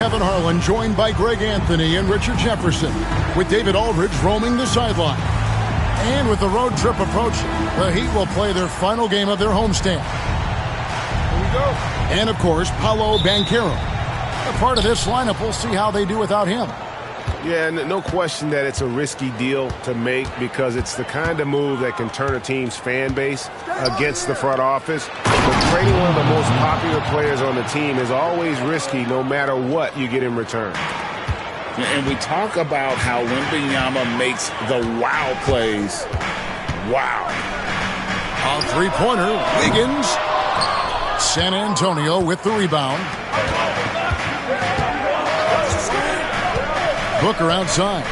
Kevin Harlan joined by Greg Anthony and Richard Jefferson, with David Aldridge roaming the sideline. And with the road trip approaching, the Heat will play their final game of their homestand. Here we go. And, of course, Paolo Banchero. A part of this lineup, we'll see how they do without him. Yeah, no question that it's a risky deal to make because it's the kind of move that can turn a team's fan base against the front office. But trading one of the most popular players on the team is always risky no matter what you get in return. And we talk about how Wembanyama makes the wow plays. Wow. A three-pointer, Wiggins. San Antonio with the rebound. Booker outside.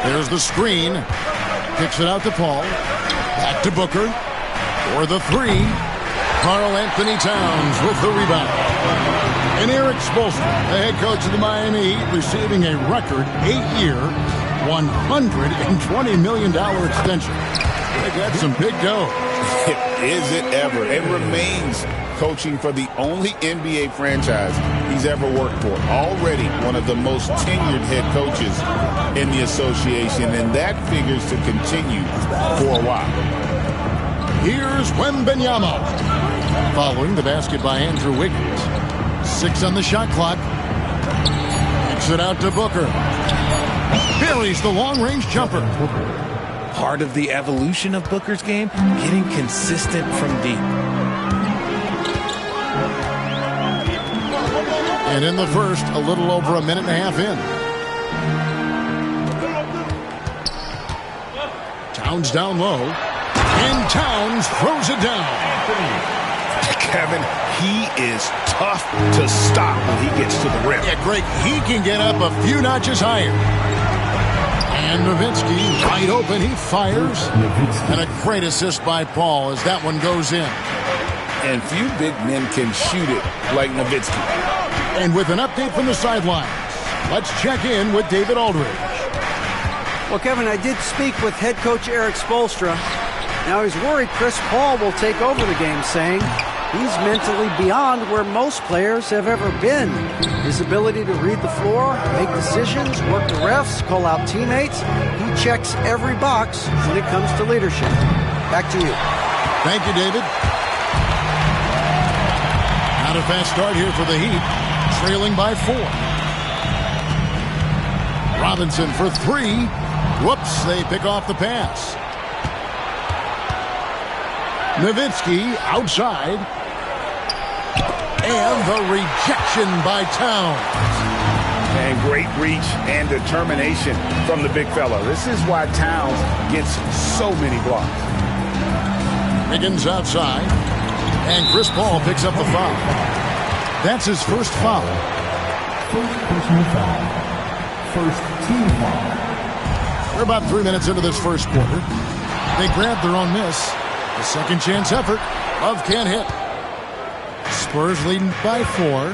There's the screen. Kicks it out to Paul. Back to Booker. For the three. Karl Anthony Towns with the rebound. And Eric Spoelstra, the head coach of the Miami Heat, receiving a record 8-year, $120 million extension. They got some big dough. Is it ever? It remains coaching for the only NBA franchise he's ever worked for. Already one of the most tenured head coaches in the association, and that figures to continue for a while. Here's Wembanyama. Following the basket by Andrew Wiggins. 6 on the shot clock. Kicks it out to Booker. Buries the long-range jumper. Part of the evolution of Booker's game, getting consistent from deep. And in the first, a little over a minute and a half in. Towns down low. And Towns throws it down. Kevin, he is tough to stop when he gets to the rim. Yeah, Greg, he can get up a few notches higher. And Nowitzki wide open. He fires. And a great assist by Paul as that one goes in. And few big men can shoot it like Nowitzki. And with an update from the sidelines, let's check in with David Aldridge. Well, Kevin, I did speak with head coach Eric Spoelstra. Now he's worried Chris Paul will take over the game, saying he's mentally beyond where most players have ever been. His ability to read the floor, make decisions, work the refs, call out teammates. He checks every box when it comes to leadership. Back to you. Thank you, David. Not a fast start here for the Heat, trailing by 4. Robinson for 3. Whoops, they pick off the pass. Nowitzki outside. And the rejection by Towns. And great reach and determination from the big fella. This is why Towns gets so many blocks. Wiggins outside. And Chris Paul picks up the foul. That's his first foul. First personal foul. First team foul. We're about 3 minutes into this first quarter. They grab their own miss. The second chance effort. Love can't hit. Spurs leading by 4.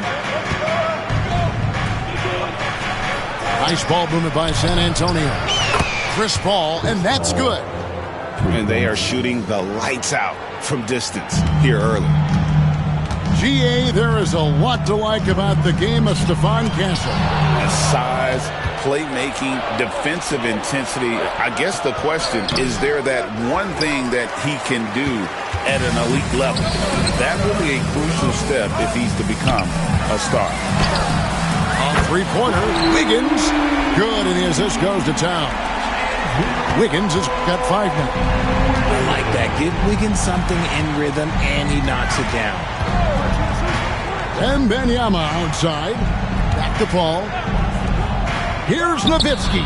Nice ball movement by San Antonio. Chris Paul, and that's good. And they are shooting the lights out from distance here early. GA, there is a lot to like about the game of Stephon Castle. Size, playmaking, defensive intensity. I guess the question, is there that one thing that he can do at an elite level? That will be a crucial step if he's to become a star. On three-pointer, Wiggins. Good, and the assist goes to Towns. Wiggins has got 5 minutes. I like that. Give Wiggins something in rhythm, and he knocks it down. And Wembanyama outside. Back to Paul. Here's Nowitzki.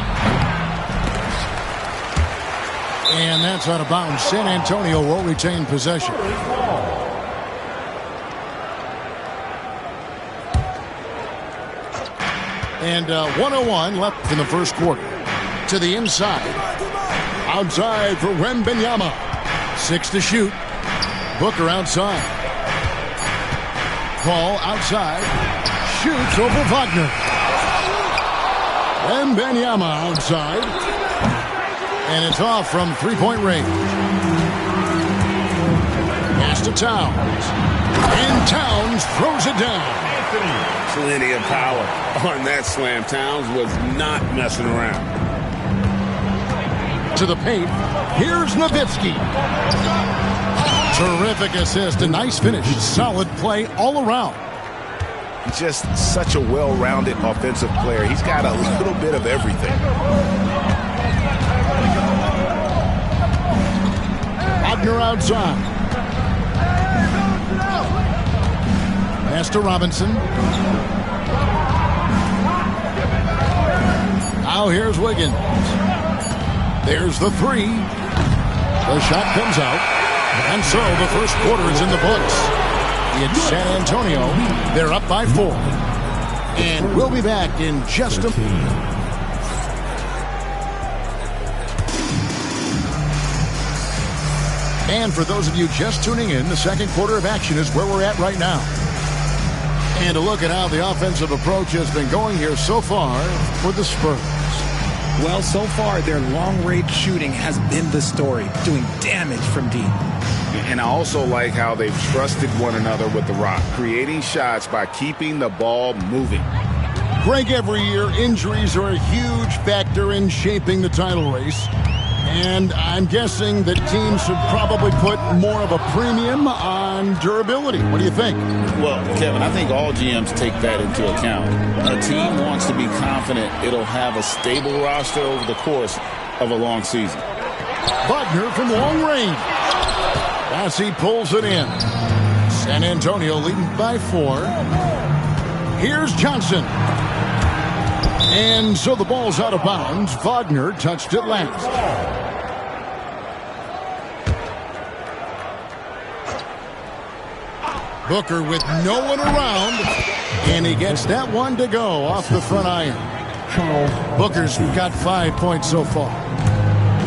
And that's out of bounds. San Antonio will retain possession. And 1:01 left in the first quarter. To the inside. Outside for Wembanyama. 6 to shoot. Booker outside. Paul outside. Shoots over Wagner. Wembanyama outside. And it's off from three-point range. Pass to Towns. And Towns throws it down. Plenty of power on that slam. Towns was not messing around. To the paint. Here's Nowitzki. Terrific assist. A nice finish. Solid play all around. Just such a well-rounded offensive player. He's got a little bit of everything. Wagner outside. Pass to Robinson. Now here's Wiggins. There's the three. The shot comes out. And so the first quarter is in the books. It's San Antonio. They're up by 4. And we'll be back in just a minute. And for those of you just tuning in, the second quarter of action is where we're at right now. And a look at how the offensive approach has been going here so far for the Spurs. Well, so far, their long-range shooting has been the story, doing damage from deep. And I also like how they've trusted one another with the rock, creating shots by keeping the ball moving. Greg, every year, injuries are a huge factor in shaping the title race. And I'm guessing that teams should probably put more of a premium on durability. What do you think? Well, Kevin, I think all GMs take that into account. A team wants to be confident it'll have a stable roster over the course of a long season. Wagner from long range. As he pulls it in. San Antonio leading by 4. Here's Johnson. And so the ball's out of bounds. Wagner touched it last. Booker with no one around. And he gets that one to go off the front iron. Booker's got 5 points so far.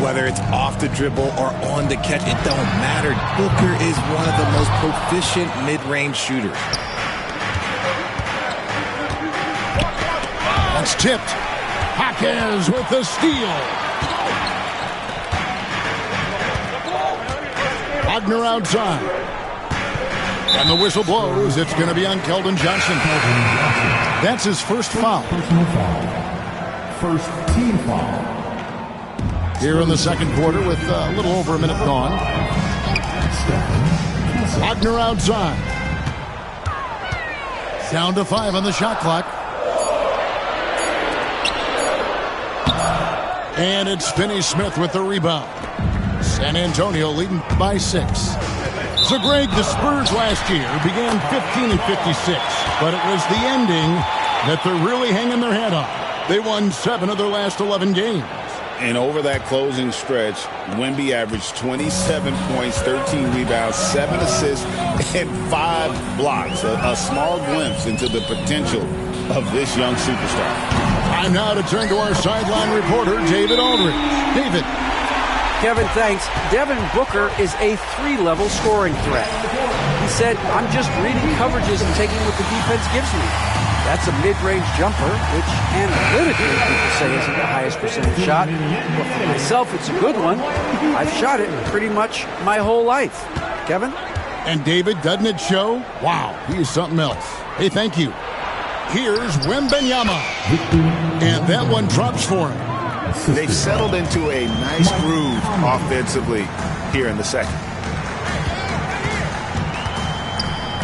Whether it's off the dribble or on the catch, it don't matter. Booker is one of the most proficient mid-range shooters. That's tipped. Jaquez with the steal. Wagner outside. And the whistle blows. It's going to be on Keldon Johnson. That's his first foul. Personal foul. First team foul. Here in the second quarter with a little over a minute gone. Wagner outside. Down to 5 on the shot clock. And it's Finney-Smith with the rebound. San Antonio leading by 6. So, Greg, the Spurs last year began 15-56, but it was the ending that they're really hanging their head on. They won 7 of their last 11 games. And over that closing stretch, Wemby averaged 27 points, 13 rebounds, 7 assists, and 5 blocks. A small glimpse into the potential of this young superstar. Time now to turn to our sideline reporter, David Aldridge. David. Kevin, thanks. Devin Booker is a 3-level scoring threat. He said, I'm just reading coverages and taking what the defense gives me. That's a mid-range jumper, which analytically people say isn't the highest percentage shot. But for myself, it's a good one. I've shot it pretty much my whole life. Kevin? And David, doesn't it show? Wow, he is something else. Hey, thank you. Here's Wembanyama. And that one drops for him. They've settled into a nice groove offensively here in the second.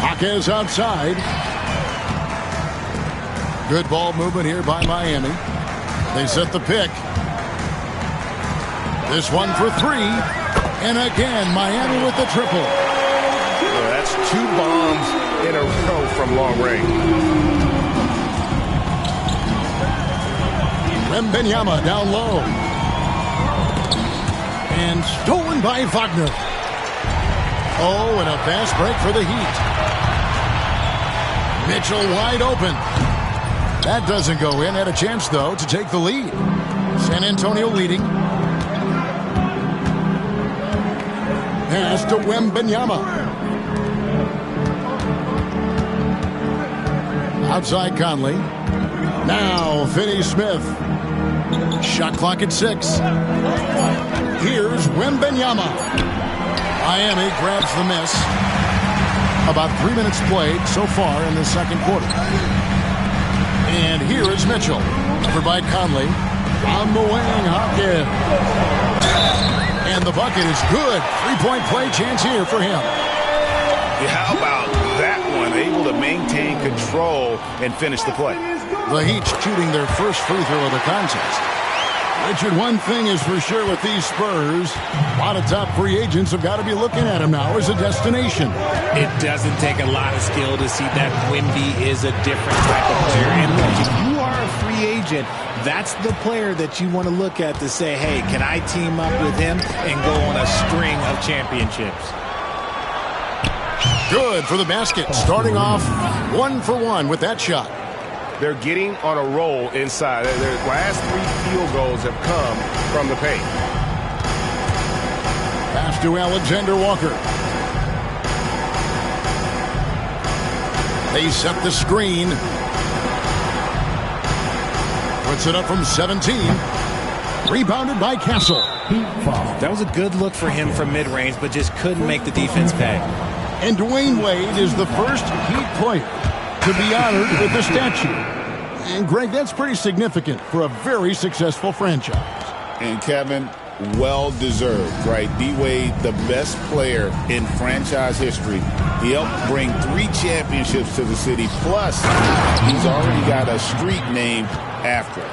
Jaquez outside. Good ball movement here by Miami. They set the pick. This one for 3. And again, Miami with the triple. Well, that's 2 bombs in a row from long range. Wembanyama down low. And stolen by Wagner. Oh, and a fast break for the Heat. Mitchell wide open. That doesn't go in. Had a chance, though, to take the lead. San Antonio leading. Pass to Wembanyama. Outside Conley. Now Finney-Smith. Shot clock at 6. Here's Wembanyama. Miami grabs the miss. About 3 minutes played so far in the second quarter. And here is Mitchell. Covered by Conley. On the wing, Hopkins. And the bucket is good. Three-point play chance here for him. Yeah, how about that one? Able to maintain control and finish the play. The Heat shooting their first free throw of the contest. Richard, one thing is for sure with these Spurs, a lot of top free agents have got to be looking at them now as a destination. It doesn't take a lot of skill to see that Wemby is a different type of player. And look, if you are a free agent, that's the player that you want to look at to say, hey, can I team up with him and go on a string of championships? Good for the basket. Starting off 1 for 1 with that shot. They're getting on a roll inside. Their last 3 field goals have come from the paint. Pass to Alexander Walker. They set the screen. Puts it up from 17. Rebounded by Castle. That was a good look for him from mid-range, but just couldn't make the defense pay. And Dwayne Wade is the first Heat player to be honored with a statue. And Greg, that's pretty significant for a very successful franchise. And Kevin, well deserved, right? D-Wade, the best player in franchise history. He helped bring 3 championships to the city. Plus, he's already got a street named after him.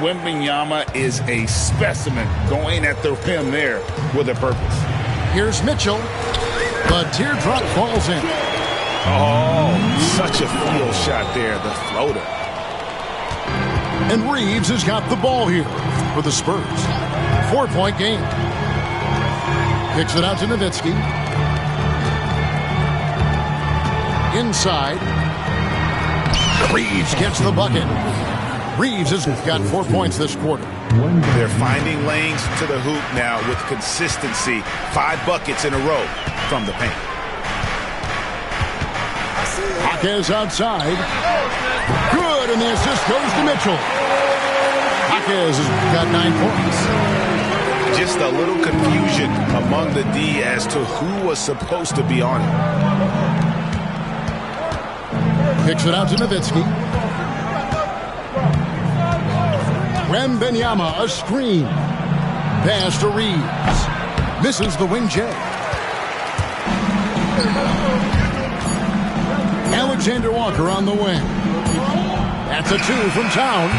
Wembanyama is a specimen going at the rim there with a purpose. Here's Mitchell. The teardrop falls in. Oh, such a field shot there, the floater. And Reeves has got the ball here for the Spurs. 4-point game. Kicks it out to Nowitzki. Inside. Reeves gets the bucket. Reeves has got 4 points this quarter. They're finding lanes to the hoop now with consistency. 5 buckets in a row from the paint. Jaquez outside. Good, and the assist goes to Mitchell. Jaquez has got 9 points. Just a little confusion among the D as to who was supposed to be on him. Kicks it out to Nowitzki. Wembanyama, a screen. Pass to Reeves. Misses the wing J. Alexander Walker on the wing. That's a 2 from Towns.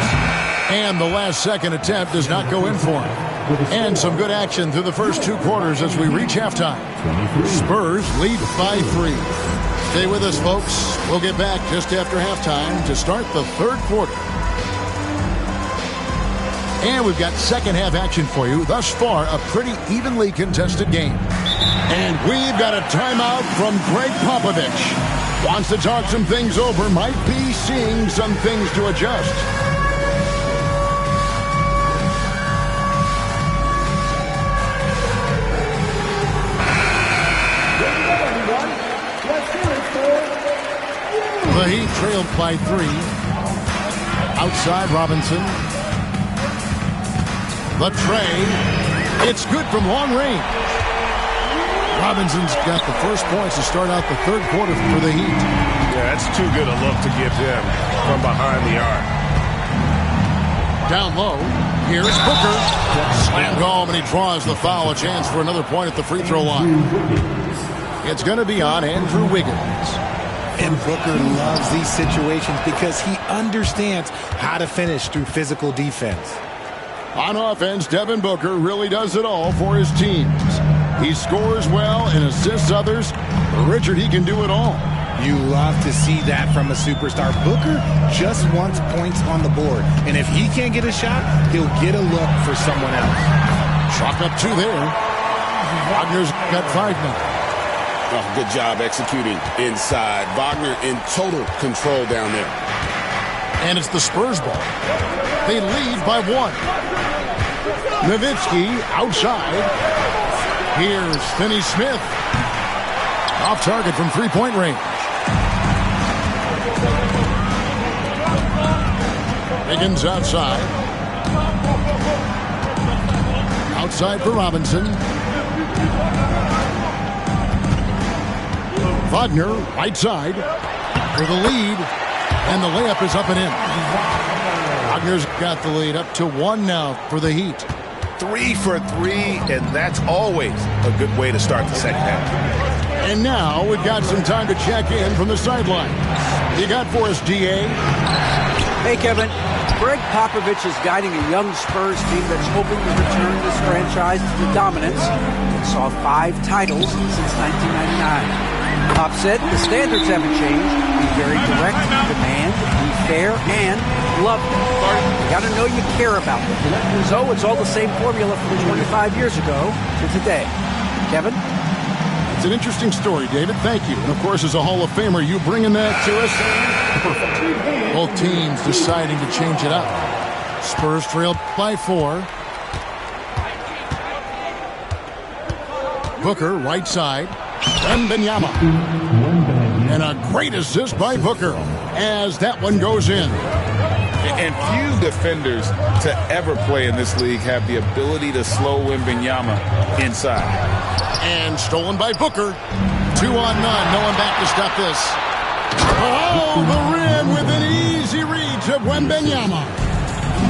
And the last second attempt does not go in for him. And some good action through the first 2 quarters as we reach halftime. Spurs lead by 3. Stay with us, folks. We'll get back just after halftime to start the third quarter. And we've got second half action for you. Thus far, a pretty evenly contested game. And we've got a timeout from Greg Popovich. Wants to talk some things over. Might be seeing some things to adjust. The Heat trailed by 3. Outside Robinson. The tray. It's good from long range. Robinson's got the first points to start out the third quarter for the Heat. Yeah, that's too good a look to give them from behind the arc. Down low. Here's Booker. Slammed home, and he draws the foul. A chance for another point at the free throw line. It's going to be on Andrew Wiggins. And Booker loves these situations because he understands how to finish through physical defense. On offense, Devin Booker really does it all for his teams. He scores well and assists others. Richard, he can do it all. You love to see that from a superstar. Booker just wants points on the board. And if he can't get a shot, he'll get a look for someone else. Chalk up 2 there. Wagner's got 5 now. Oh, good job executing inside. Wagner in total control down there. And it's the Spurs ball. They lead by 1. Nowitzki outside. Here's Finney Smith. Off target from 3-point range. Wiggins outside. Outside for Robinson. Wagner, right side, for the lead, and the layup is up and in. Wagner's got the lead up to 1 now for the Heat. 3 for 3, and that's always a good way to start the second half. And now we've got some time to check in from the sideline. You got for us, DA? Hey, Kevin. Greg Popovich is guiding a young Spurs team that's hoping to return this franchise to the dominance that saw 5 titles since 1999. Pop said the standards haven't changed. Be very direct, demand, be fair, and love them. You got to know you care about them. So it's all the same formula from 25 years ago to today. Kevin? It's an interesting story, David. Thank you. And, of course, as a Hall of Famer, you bringing that to us? Perfect. Both teams deciding to change it up. Spurs trailed by 4. Booker, right side. Wembanyama. And a great assist by Booker as that one goes in. And few defenders to ever play in this league have the ability to slow Wembanyama inside. And stolen by Booker. 2 on none. No one back to stop this. Oh, the rim with an easy reach of Wembanyama.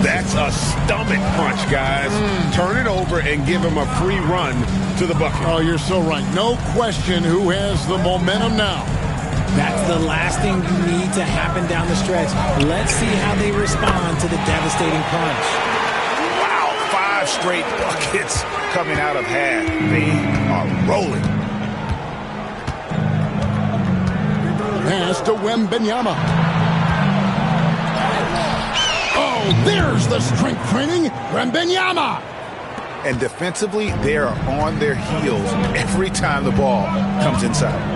That's a stomach punch, guys. Turn it over and give him a free run to the bucket. Oh, you're so right. No question who has the momentum now. That's the last thing you need to happen down the stretch. Let's see how they respond to the devastating punch. Wow, 5 straight buckets coming out of half. They are rolling. Pass to Wembanyama. Oh, there's the strength training. Wembanyama. And defensively, they are on their heels every time the ball comes inside.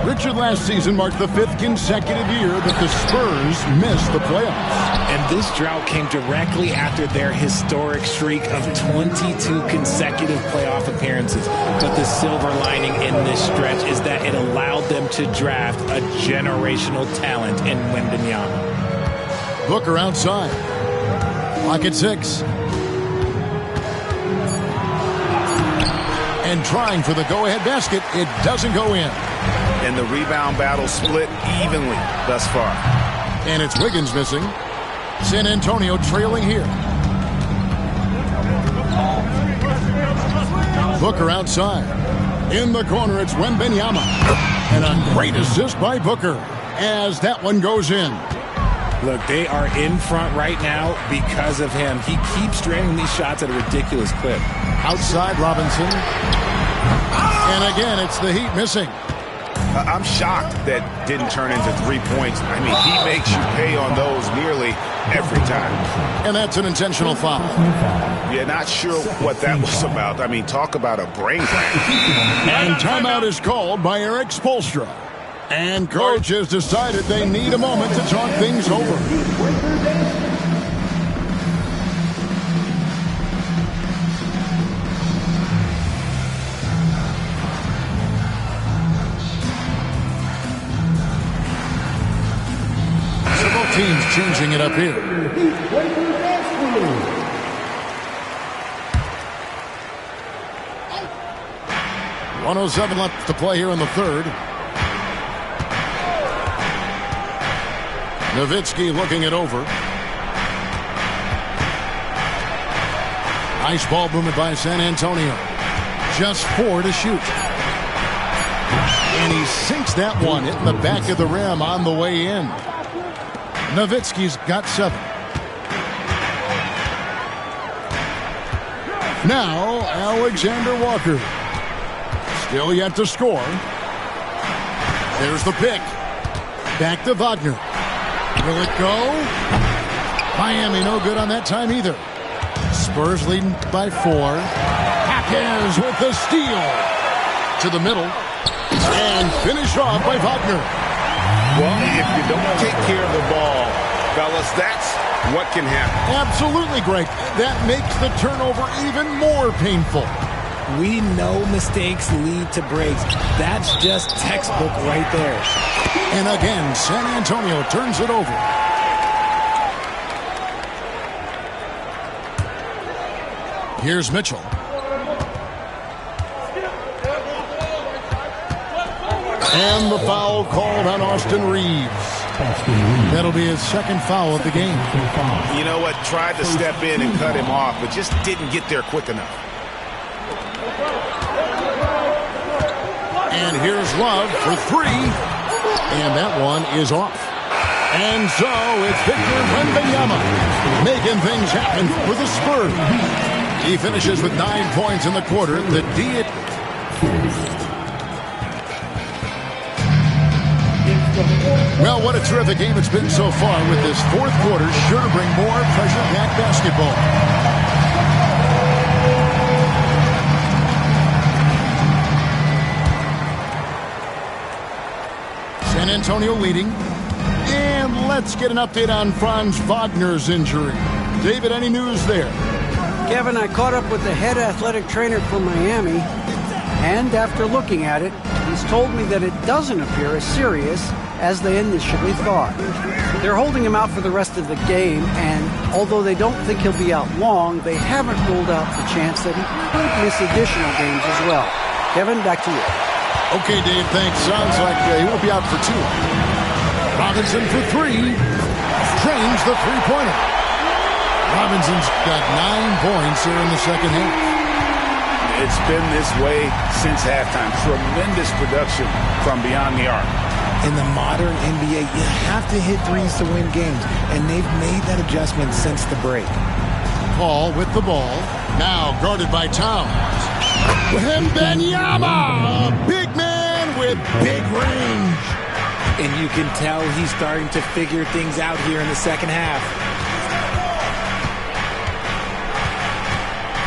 Richard, last season marked the 5th consecutive year that the Spurs missed the playoffs. And this drought came directly after their historic streak of 22 consecutive playoff appearances. But the silver lining in this stretch is that it allowed them to draft a generational talent in Wembanyama. Booker outside. Clock at 6. And trying for the go-ahead basket, it doesn't go in. And the rebound battle split evenly thus far. And it's Wiggins missing. San Antonio trailing here. Booker outside. In the corner, it's Wembanyama. And a great assist by Booker as that one goes in. Look, they are in front right now because of him. He keeps draining these shots at a ridiculous clip. Outside, Robinson. And again, it's the Heat missing. I'm shocked that didn't turn into 3 points. I mean, he makes you pay on those nearly every time. And that's an intentional foul. Yeah, not sure what that was about. I mean, talk about a brain cramp. And timeout is called by Eric Spoelstra. And coach has decided they need a moment to talk things over. Teams changing it up here. 1:07 left to play here in the third. Nowitzki looking it over. Nice ball movement by San Antonio. Just 4 to shoot. And he sinks that one, hitting the back of the rim on the way in. Nowitzki's got 7. Now, Alexander Walker. Still yet to score. There's the pick. Back to Wagner. Will it go? Miami no good on that time either. Spurs leading by 4. Jaquez with the steal. To the middle. And finished off by Wagner. Well, if you don't take care of the ball, fellas, that's what can happen. Absolutely, Greg. That makes the turnover even more painful. We know mistakes lead to breaks. That's just textbook right there. And again, San Antonio turns it over. Here's Mitchell. And the foul called on Austin Reeves. That'll be his second foul of the game. You know what? Tried to step in and cut him off, but just didn't get there quick enough. And here's Love for three. And that one is off. And so it's Victor Wembanyama making things happen for the Spurs. He finishes with 9 points in the quarter. The D. Well, what a terrific game it's been so far, with this fourth quarter sure to bring more pressure-packed basketball. San Antonio leading. And let's get an update on Franz Wagner's injury. David, any news there? Kevin, I caught up with the head athletic trainer for Miami, and after looking at it, he's told me that it doesn't appear as serious as they initially thought. They're holding him out for the rest of the game, and although they don't think he'll be out long, they haven't ruled out the chance that he could miss additional games as well. Kevin, back to you. Okay, Dave, thanks. Sounds like he won't be out for two. Robinson for three. Trains the three-pointer. Robinson's got 9 points here in the second half. It's been this way since halftime. Tremendous production from beyond the arc. In the modern NBA, you have to hit threes to win games, and they've made that adjustment since the break. Paul with the ball. Now guarded by Towns. Wembanyama, a big man with big range. And you can tell he's starting to figure things out here in the second half.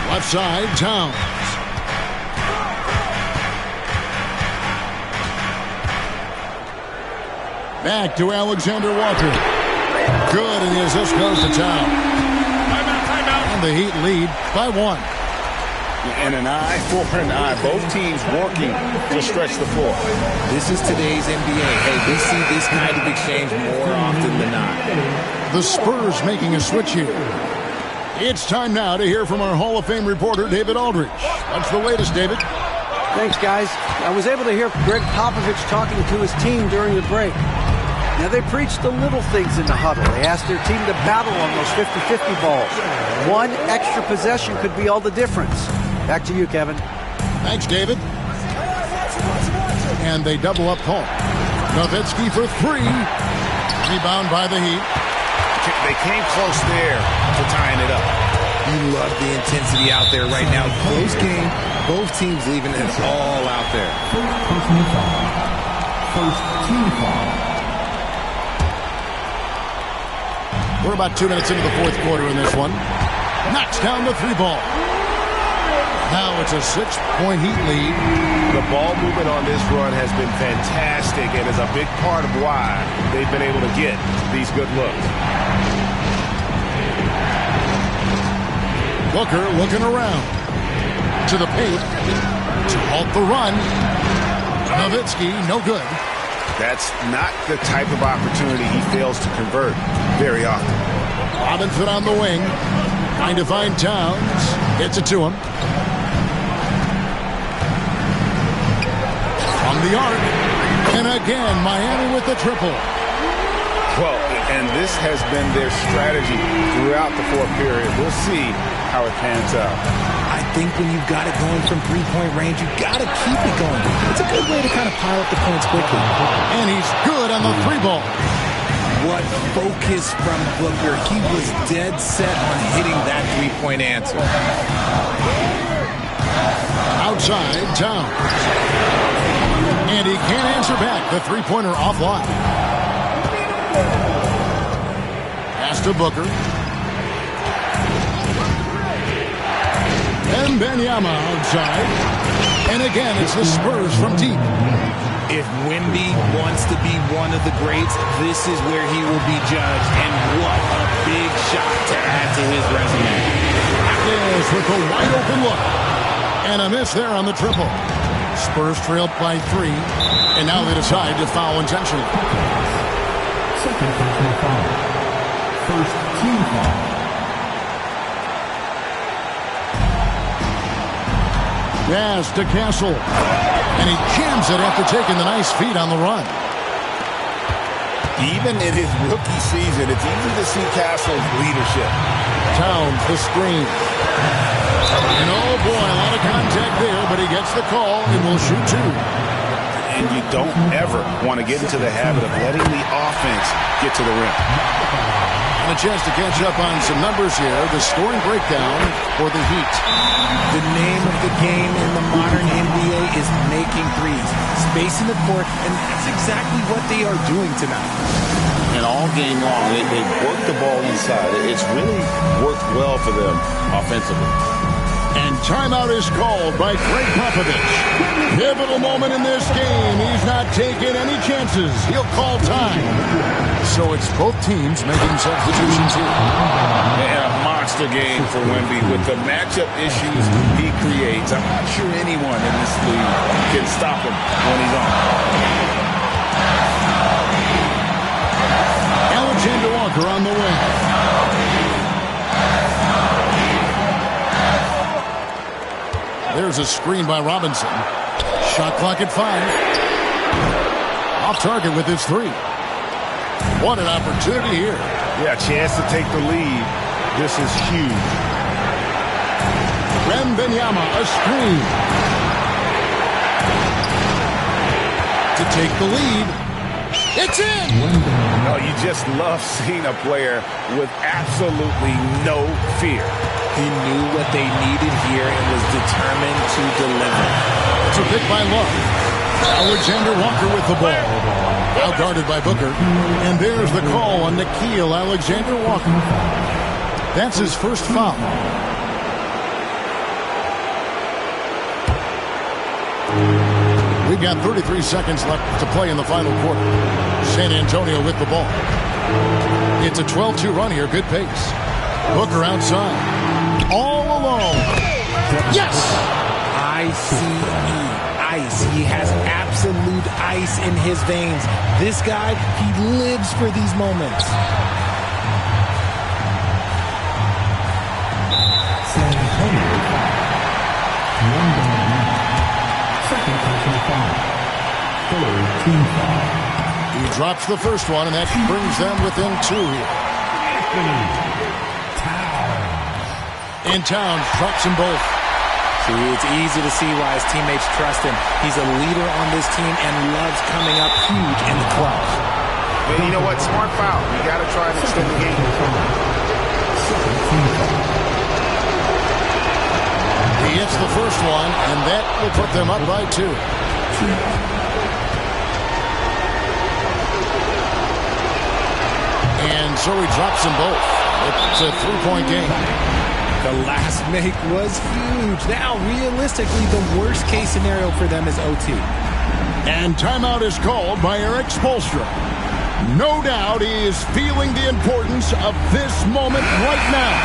Left side, Towns. Back to Alexander Walker. Good, and the assist goes to Towns. And the Heat lead by 1. And an eye for an eye. Both teams working to stretch the floor. This is today's NBA. Hey, we see this kind of exchange more often than not. The Spurs making a switch here. It's time now to hear from our Hall of Fame reporter, David Aldridge. What's the latest, David? Thanks, guys. I was able to hear Greg Popovich talking to his team during the break. Now, they preached the little things in the huddle. They asked their team to battle on those 50-50 balls. One extra possession could be all the difference. Back to you, Kevin. Thanks, David. And they double up Paul. Nowitzki for three. Rebound by the Heat. They came close there to tying it up. You love the intensity out there right now. Close game. Both teams leaving it all out there. First team foul. We're about 2 minutes into the fourth quarter in this one. Knocks down the three ball. Now it's a 6-point Heat lead. The ball movement on this run has been fantastic and is a big part of why they've been able to get these good looks. Booker looking around. To the paint. To halt the run. Nowitzki, no good. That's not the type of opportunity he fails to convert very often. Robinson on the wing. Trying to find Towns. Gets it to him. From the arc. And again, Miami with the triple. Well, and this has been their strategy throughout the fourth period. We'll see how it pans out. I think when you've got it going from three-point range, you've got to keep it going. It's a good way to kind of pile up the points quickly. And he's good on the three ball. What focus from Booker. He was dead set on hitting that three-point answer. Outside, Towns. And he can't answer back. The three-pointer offline. Pass to Booker. And Wembanyama outside. And again, it's the Spurs from deep. If Wemby wants to be one of the greats, this is where he will be judged. And what a big shot to add to his resume. Yes, with a wide open look. And a miss there on the triple. Spurs trailed by 3. And now they decide to foul intentionally. Second personal foul. First team foul. Yes, to Castle. And he jams it after taking the nice feed on the run. Even in his rookie season, it's easy to see Castle's leadership. Towns, the screen. And oh boy, a lot of contact there, but he gets the call and will shoot two. And you don't ever want to get into the habit of letting the offense get to the rim. And a chance to catch up on some numbers here. The scoring breakdown for the Heat. The name of the game in the modern NBA is making threes, spacing the court, and that's exactly what they are doing tonight. And all game long, they've worked the ball inside. It's really worked well for them offensively. And timeout is called by Greg Popovich. Pivotal moment in this game. He's not taking any chances. He'll call time. So it's both teams making substitutions here. They had a monster game for Wemby with the matchup issues he creates. I'm not sure anyone in this league can stop him when he's on. Alexander Walker on the wing. There's a screen by Robinson. Shot clock at 5. Off target with his 3. What an opportunity here. Yeah, chance to take the lead. This is huge. Wembanyama, a screen. To take the lead. It's in! No, you just love seeing a player with absolutely no fear. He knew what they needed here and was determined to deliver. It's a pick by Love. Alexander Walker with the ball. Out-guarded by Booker. And there's the call on Nickeil Alexander Walker. That's his first foul. We've got 33 seconds left to play in the final quarter. San Antonio with the ball. It's a 12-2 run here. Good pace. Booker outside. All alone. Yes! I-C-E. Ice. He has absolute ice in his veins. This guy, he lives for these moments. San Antonio foul. One down now. Second personal foul. Third team foul. He drops the first one, and that brings them within 2 here. And Towns drops them both. See, it's easy to see why his teammates trust him. He's a leader on this team and loves coming up huge in the clutch. And you know what? Smart foul. You got to try and extend the game. He hits the first one, and that will put them up by 2. And so he drops them both. It's a 3-point game. The last make was huge. Now, realistically, the worst-case scenario for them is OT. And timeout is called by Eric Spoelstra. No doubt he is feeling the importance of this moment right now.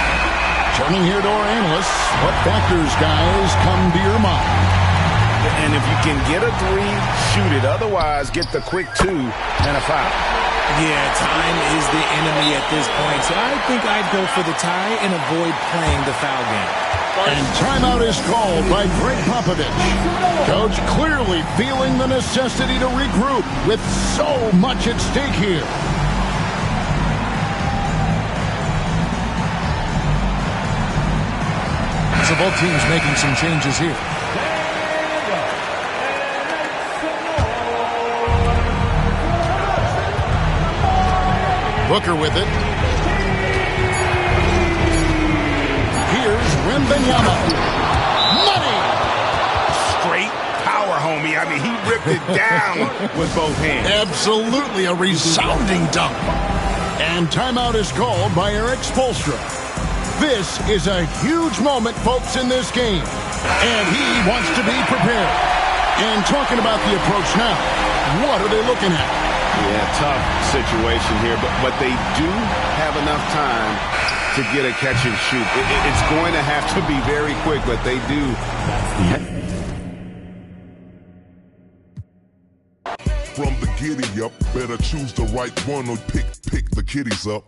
Turning here to our analysts, what factors, guys, come to your mind? And if you can get a 3, shoot it. Otherwise, get the quick 2 and a foul. Yeah, time is the enemy at this point, so I think I'd go for the tie and avoid playing the foul game. And timeout is called by Greg Popovich. Coach clearly feeling the necessity to regroup with so much at stake here. So both teams making some changes here. Booker with it. Here's Wembanyama. Money! Straight power, homie. I mean, he ripped it down with both hands. Absolutely a resounding dunk. And timeout is called by Eric Spoelstra. This is a huge moment, folks, in this game. And he wants to be prepared. And talking about the approach now, what are they looking at? Yeah, tough situation here, but they do have enough time to get a catch and shoot. It's going to have to be very quick, but they do. From the giddy up, better choose the right one or pick the kiddies up.